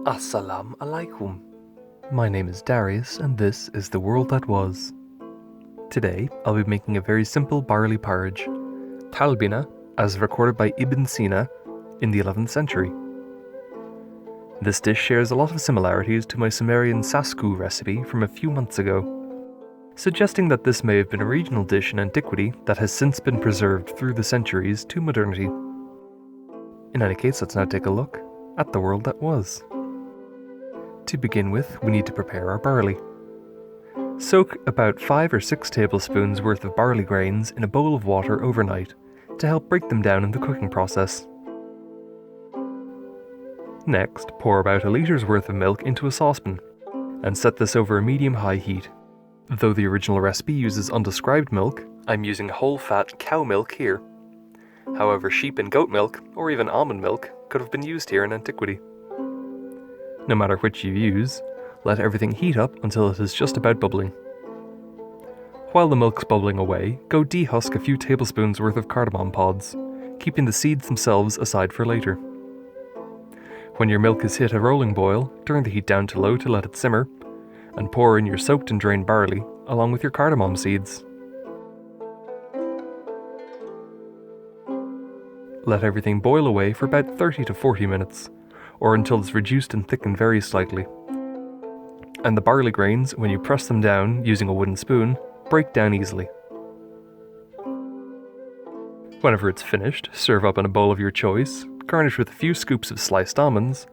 Assalamu alaikum. My name is Darius and this is The World That Was. Today I'll be making a very simple barley porridge, Talbina, as recorded by Ibn Sina in the 11th century. This dish shares a lot of similarities to my Sumerian sasku recipe from a few months ago, suggesting that this may have been a regional dish in antiquity that has since been preserved through the centuries to modernity. In any case, let's now take a look at the world that was. To begin with, we need to prepare our barley. Soak about 5 or 6 tablespoons worth of barley grains in a bowl of water overnight to help break them down in the cooking process. Next, pour about a litres worth of milk into a saucepan and set this over a medium-high heat. Though the original recipe uses undescribed milk, I'm using whole-fat cow milk here. However, sheep and goat milk, or even almond milk, could have been used here in antiquity. No matter which you use, let everything heat up until it is just about bubbling. While the milk's bubbling away, go dehusk a few tablespoons worth of cardamom pods, keeping the seeds themselves aside for later. When your milk has hit a rolling boil, turn the heat down to low to let it simmer, and pour in your soaked and drained barley, along with your cardamom seeds. Let everything boil away for about 30 to 40 minutes, or until it's reduced and thickened very slightly. And the barley grains, when you press them down using a wooden spoon, break down easily. Whenever it's finished, serve up in a bowl of your choice, garnish with a few scoops of sliced almonds,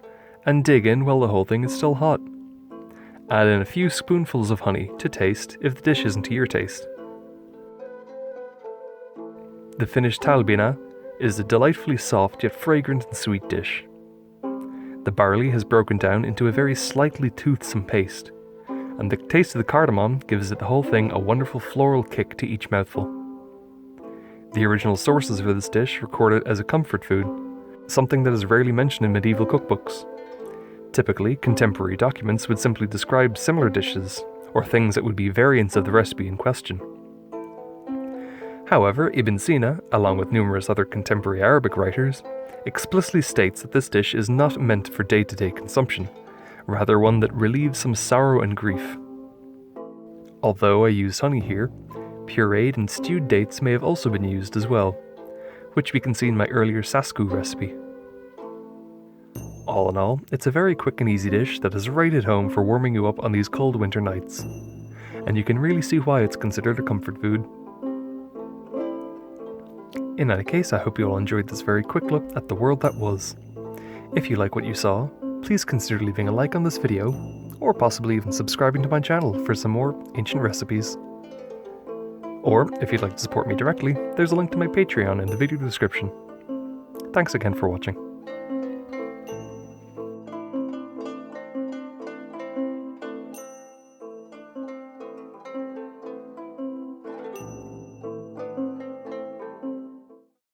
and dig in while the whole thing is still hot. Add in a few spoonfuls of honey to taste if the dish isn't to your taste. The finished talbina is a delightfully soft yet fragrant and sweet dish. The barley has broken down into a very slightly toothsome paste, and the taste of the cardamom gives the whole thing a wonderful floral kick to each mouthful. The original sources for this dish record it as a comfort food, something that is rarely mentioned in medieval cookbooks. Typically, contemporary documents would simply describe similar dishes, or things that would be variants of the recipe in question. However, Ibn Sina, along with numerous other contemporary Arabic writers, explicitly states that this dish is not meant for day-to-day consumption, rather one that relieves some sorrow and grief. Although I use honey here, pureed and stewed dates may have also been used as well, which we can see in my earlier sasku recipe. All in all, it's a very quick and easy dish that is right at home for warming you up on these cold winter nights, and you can really see why it's considered a comfort food. In any case, I hope you all enjoyed this very quick look at the world that was. If you like what you saw, please consider leaving a like on this video, or possibly even subscribing to my channel for some more ancient recipes. Or, if you'd like to support me directly, there's a link to my Patreon in the video description. Thanks again for watching.